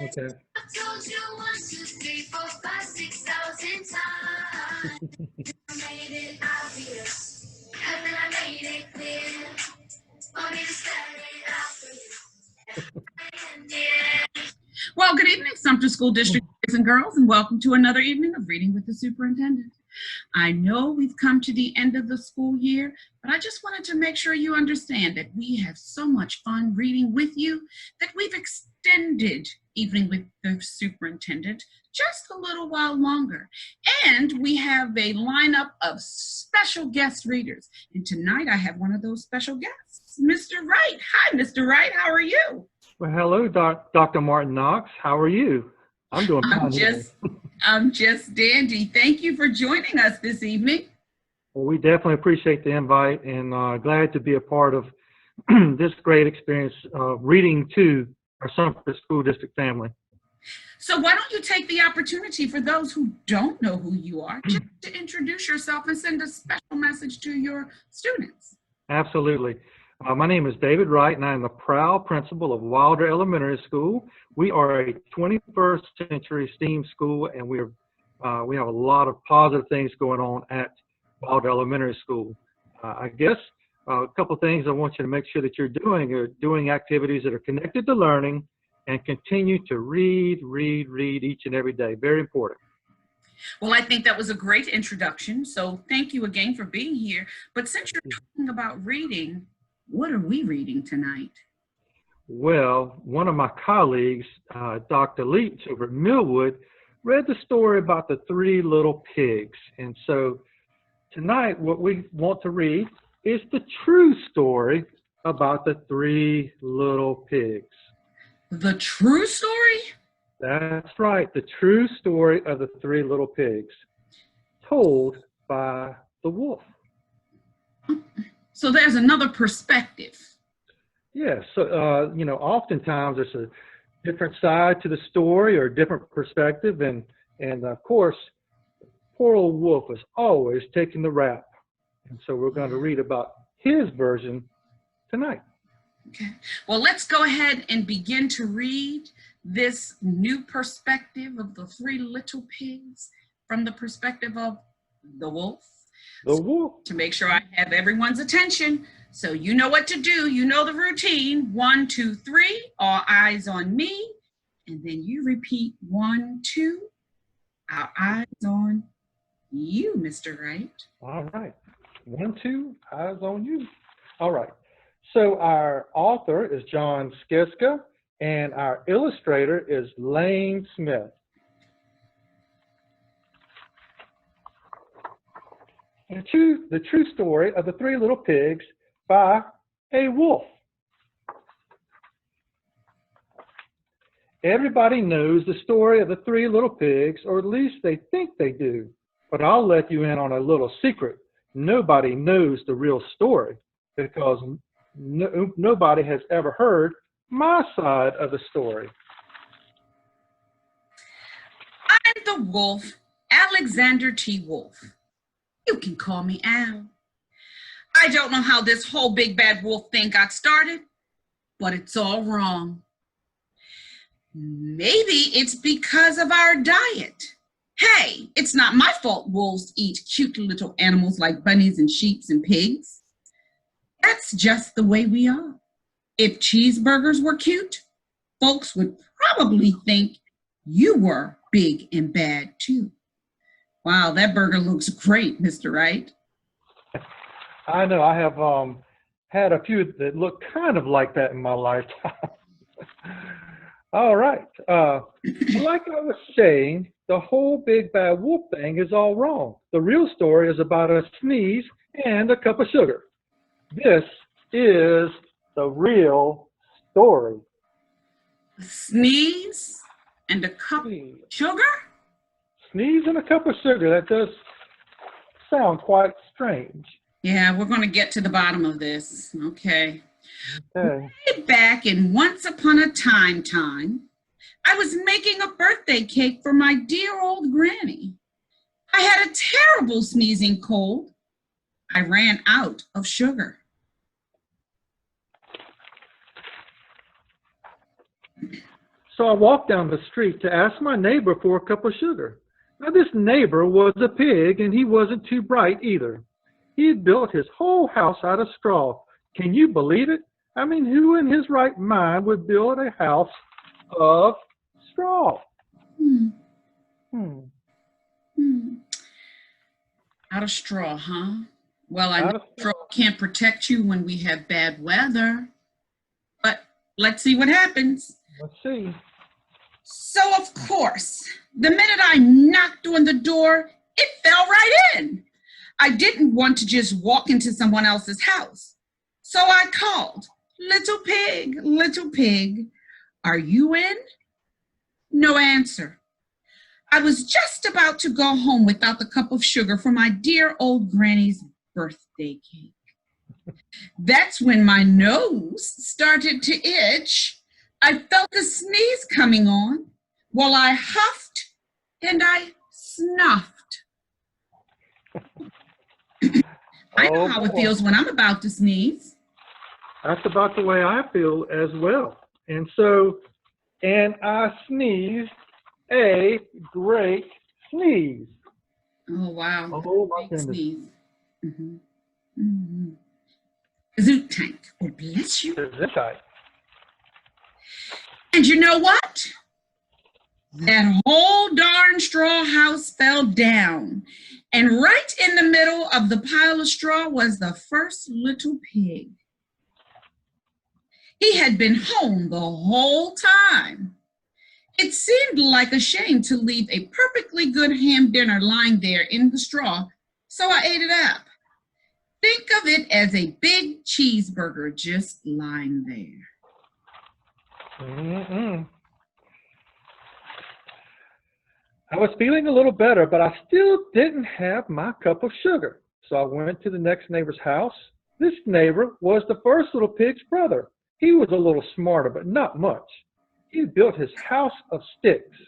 Okay. I told you 1, 2, 3, 4, 5, 6,000 times. I made it obvious. Haven't I made it clear? Want me to spell it out for you? Yeah. Well, good evening, Sumter School District boys and girls, and welcome to another evening of Reading with the Superintendent. I know we've come to the end of the school year, but I just wanted to make sure you understand that we have so much fun reading with you that we've extended Evening with the Superintendent just a little while longer. And we have a lineup of special guest readers. And tonight I have one of those special guests, Mr. Wright. Hi, Mr. Wright. How are you? Well, hello, Dr. Martin-Knox. How are you? I'm doing fine. I'm just dandy. Thank you for joining us this evening. Well, we definitely appreciate the invite and glad to be a part of this great experience of reading to our Sumter School District family. So why don't you take the opportunity for those who don't know who you are, just to introduce yourself and send a special message to your students. Absolutely. My name is David Wright, and I'm the proud principal of Wilder Elementary School. We are a 21st century STEAM school, and we have a lot of positive things going on at Wilder Elementary School. I guess a couple of things I want you to make sure that you're doing activities that are connected to learning and continue to read each and every day. Very important. Well, I think that was a great introduction, so thank you again for being here. But since you're talking about reading, what are we reading tonight? Well, one of my colleagues, Dr. Leach over at Millwood, read the story about the 3 little pigs. And so tonight what we want to read is the true story about the 3 little pigs. The true story? That's right, the true story of the 3 little pigs, told by the wolf. So there's another perspective. Yes, so, oftentimes there's a different side to the story or a different perspective, and of course, poor old wolf is always taking the rap. And so we're going to read about his version tonight. Okay, well, let's go ahead and begin to read this new perspective of the 3 little pigs from the perspective of the wolf. To make sure I have everyone's attention, so you know what to do. You know the routine. 1, 2, 3, all eyes on me. And then you repeat 1, 2, our eyes on you, Mr. Wright. All right. 1, 2, eyes on you. All right. So our author is John Skiska, and our illustrator is Lane Smith. The true story of the 3 little pigs by a wolf. Everybody knows the story of the 3 little pigs, or at least they think they do. But I'll let you in on a little secret. Nobody knows the real story because nobody has ever heard my side of the story. I'm the wolf, Alexander T. Wolf. You can call me Al. I don't know how this whole big bad wolf thing got started, but it's all wrong. Maybe it's because of our diet. Hey, it's not my fault wolves eat cute little animals like bunnies and sheep and pigs. That's just the way we are. If cheeseburgers were cute, folks would probably think you were big and bad too. Wow, that burger looks great, Mr. Wright. I know. I have had a few that look kind of like that in my lifetime. All right. Like I was saying, the whole big bad wolf thing is all wrong. The real story is about a sneeze and a cup of sugar. This is the real story. A sneeze and a cup of sugar? Sneeze and a cup of sugar. That does sound quite strange. Yeah, we're going to get to the bottom of this. Okay. Okay. Way back in Once Upon a Time, I was making a birthday cake for my dear old granny. I had a terrible sneezing cold. I ran out of sugar. So I walked down the street to ask my neighbor for a cup of sugar. Now this neighbor was a pig, and he wasn't too bright either. He had built his whole house out of straw. Can you believe it? I mean, who in his right mind would build a house of straw? Hmm. Hmm. Hmm. Out of straw, huh? Well, I Out know of straw can't protect you when we have bad weather, but let's see what happens. Let's see. So, of course, the minute I knocked on the door, it fell right in. I didn't want to just walk into someone else's house. So I called, little pig, are you in? No answer. I was just about to go home without the cup of sugar for my dear old granny's birthday cake. That's when my nose started to itch. I felt a sneeze coming on. Well, I huffed and I snuffed. I know how it feels when I'm about to sneeze. That's about the way I feel as well. And I sneezed a great sneeze. Oh, wow. Oh, my Big goodness. sneeze. Mm-hmm. Mm-hmm. Zoot tank. Oh, bless you. Gesundheit. And you know what? That whole darn straw house fell down. And right in the middle of the pile of straw was the first little pig. He had been home the whole time. It seemed like a shame to leave a perfectly good ham dinner lying there in the straw, so I ate it up. Think of it as a big cheeseburger just lying there. Mm-mm. I was feeling a little better, but I still didn't have my cup of sugar. So I went to the next neighbor's house. This neighbor was the first little pig's brother. He was a little smarter, but not much. He had built his house of sticks.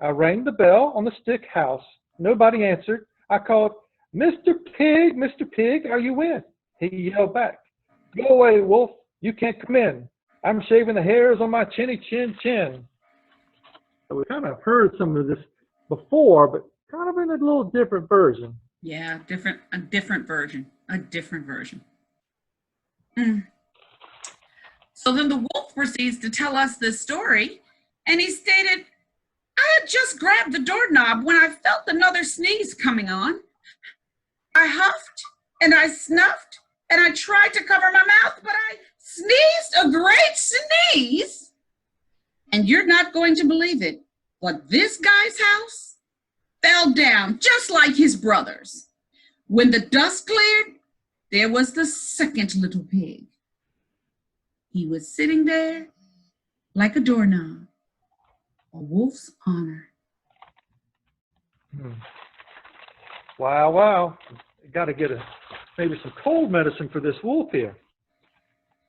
I rang the bell on the stick house. Nobody answered. I called, Mr. Pig, are you in? He yelled back, go away, wolf. You can't come in. I'm shaving the hairs on my chinny chin. So we kind of heard some of this before, but kind of in a little different version. Yeah, a different version. Mm. So then the wolf proceeds to tell us this story, and he stated, I had just grabbed the doorknob when I felt another sneeze coming on. I huffed and I snuffed and I tried to cover my mouth, but I sneezed a great sneeze. And you're not going to believe it, but this guy's house fell down just like his brother's. When the dust cleared, there was the second little pig. He was sitting there like a doorknob, a wolf's honor. Wow. Got to get maybe some cold medicine for this wolf here.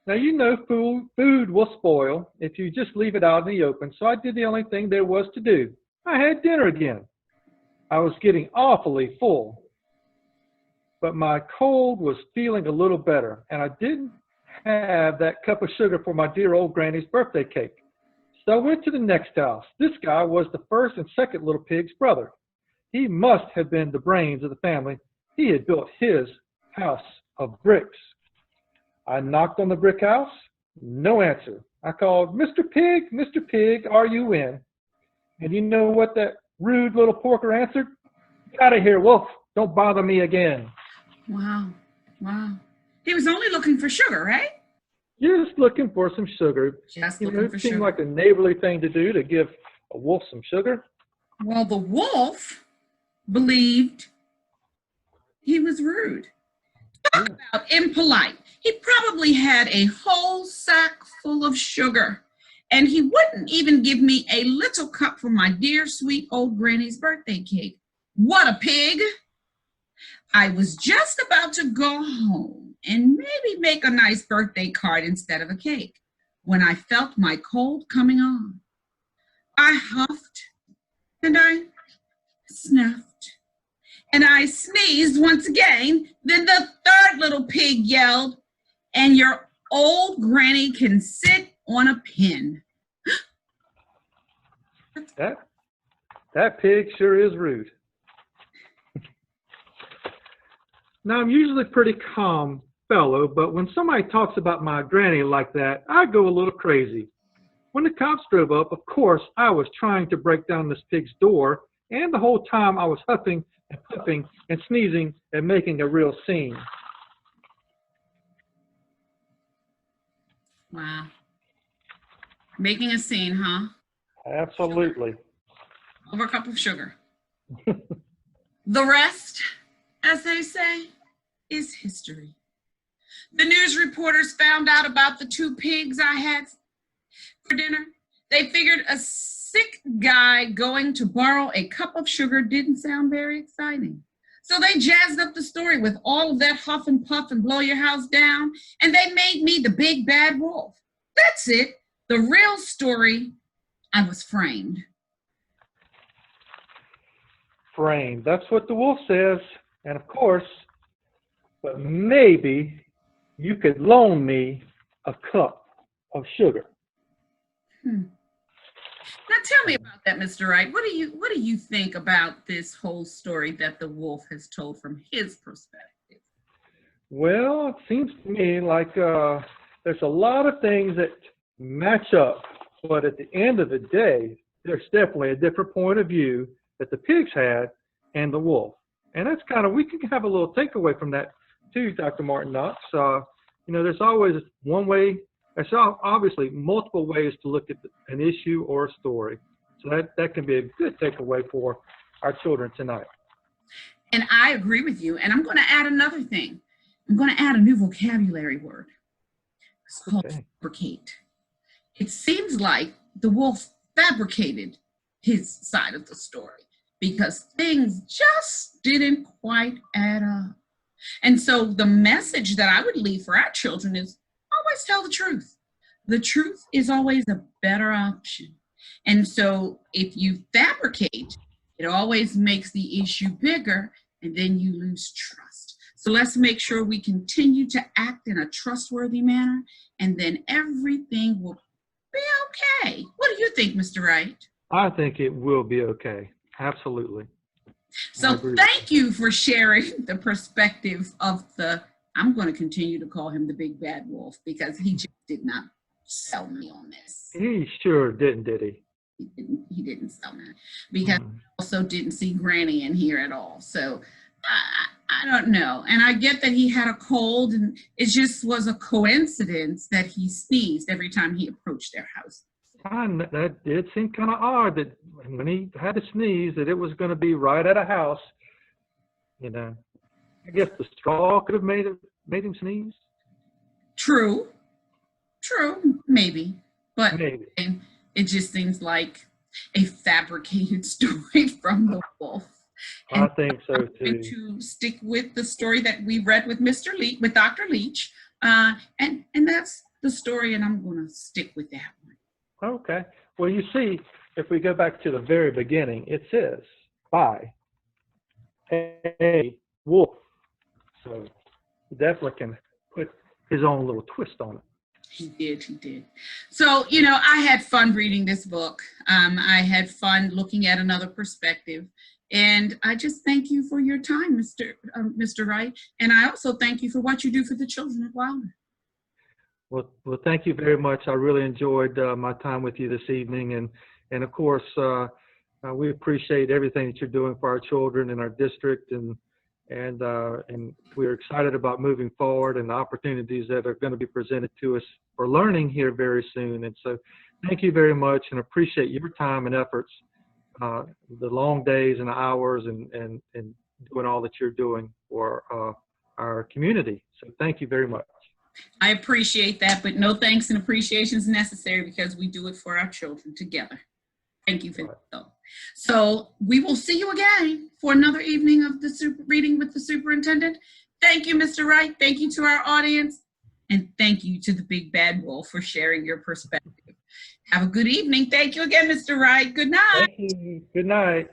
Now, you know food will spoil if you just leave it out in the open, so I did the only thing there was to do. I had dinner again. I was getting awfully full, but my cold was feeling a little better, and I didn't have that cup of sugar for my dear old granny's birthday cake. So I went to the next house. This guy was the first and second little pig's brother. He must have been the brains of the family. He had built his house of bricks. I knocked on the brick house. No answer. I called, Mr. Pig, are you in? And you know what that rude little porker answered? Get out of here, wolf. Don't bother me again. Wow. He was only looking for sugar, right? Just looking for some sugar. Just You know, looking for it seemed sugar. like a neighborly thing to do, to give a wolf some sugar. Well, the wolf believed he was rude. Talk about impolite. He probably had a whole sack full of sugar, and he wouldn't even give me a little cup for my dear sweet old granny's birthday cake. What a pig! I was just about to go home and maybe make a nice birthday card instead of a cake when I felt my cold coming on. I huffed and I snuffed and I sneezed once again. Then the third little pig yelled, and your old granny can sit on a pin. That pig sure is rude. Now, I'm usually a pretty calm fellow, but when somebody talks about my granny like that, I go a little crazy. When the cops drove up, of course, I was trying to break down this pig's door, and the whole time I was huffing and puffing and sneezing and making a real scene. Wow. Making a scene, huh? Absolutely. Over a cup of sugar. The rest, as they say, is history. The news reporters found out about the 2 pigs I had for dinner. They figured a sick guy going to borrow a cup of sugar didn't sound very exciting. So they jazzed up the story with all of that huff and puff and blow your house down, and they made me the big bad wolf. That's it. The real story, I was framed. Framed. That's what the wolf says. And of course, but maybe you could loan me a cup of sugar. Now tell me about that, Mr. Wright. What do you think about this whole story that the wolf has told from his perspective? Well, it seems to me like there's a lot of things that match up, but at the end of the day, there's definitely a different point of view that the pigs had and the wolf. And that's kind of, we can have a little takeaway from that too, Dr. Martin-Knox. There's always one way, there's obviously multiple ways to look at an issue or a story. So that can be a good takeaway for our children tonight. And I agree with you. And I'm going to add another thing. I'm going to add a new vocabulary word. It's called fabricate. It seems like the wolf fabricated his side of the story because things just didn't quite add up. And so the message that I would leave for our children is always tell the truth. The truth is always a better option. And so if you fabricate, it always makes the issue bigger and then you lose trust. So let's make sure we continue to act in a trustworthy manner and then everything will be okay. What do you think, Mr. Wright? I think it will be okay. Absolutely. So thank you for sharing the perspective of I'm going to continue to call him the big bad wolf because he just did not sell me on this. He sure didn't, did he? He didn't sell me because he also didn't see Granny in here at all. So I don't know. And I get that he had a cold and it just was a coincidence that he sneezed every time he approached their house. That did seem kind of odd that when he had to sneeze that it was going to be right at a house. I guess the straw could have made him sneeze. True, maybe. But maybe. It just seems like a fabricated story from the wolf. And I think so too. I'm going to stick with the story that we read with with Dr. Leach, and that's the story, and I'm going to stick with that one. Okay. Well, you see, if we go back to the very beginning, it says by a wolf. So he definitely can put his own little twist on it. He did. So, I had fun reading this book. I had fun looking at another perspective. And I just thank you for your time, Mr. Wright. And I also thank you for what you do for the children at Wilder. Well, thank you very much. I really enjoyed my time with you this evening. And of course, we appreciate everything that you're doing for our children in our district. And we're excited about moving forward and the opportunities that are going to be presented to us for learning here very soon. And so thank you very much and appreciate your time and efforts, the long days and hours and doing all that you're doing for our community. So thank you very much. I appreciate that, but no thanks and appreciation is necessary because we do it for our children together. Thank you for that. So we will see you again for another evening of the reading with the superintendent. Thank you, Mr. Wright. Thank you to our audience. And thank you to the big bad wolf for sharing your perspective. Have a good evening. Thank you again, Mr. Wright. Good night. Thank you. Good night.